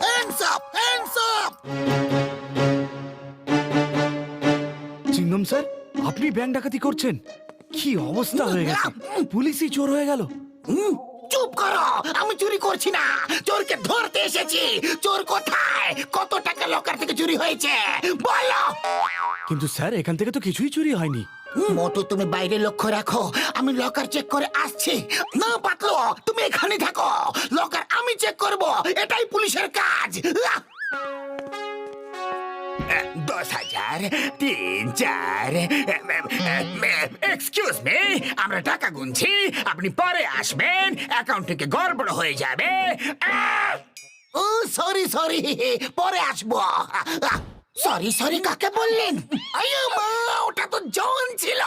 Hands up, hands up! চিংগম sir, আপনি bank ডাকাতি করছেন? কি অবস্থা হয়ে গেছে, পুলিশই চোর হয়ে গেল। চুপ করো, আমি চুরি করছি না, চোরকে ধরতে এসেছি। চোর কোথায়? কত টাকা লকার থেকে চুরি হয়েছে বলো। কিন্তু স্যার, এখান থেকে তো কিছুই চুরি হয়নি। মোটু, তুমি বাইরে লক্ষ্য রাখো, আমি লকার চেক করে আসছি। না পাতলো, তুমি এখানে থাকো, লকার আমি চেক করব, এটাই পুলিশের কাজ। 10,000, 3, 4। এক্সকিউজ মি, আমরা টাকা গুনছি, আপনি পরে আসবেন, অ্যাকাউন্ট থেকে গড়বড় হয়ে যাবে। ও সরি সরি, পরে আসবো। সরি সরি কাকে বললেন? আরে মা, ওটা তো জন ছিল।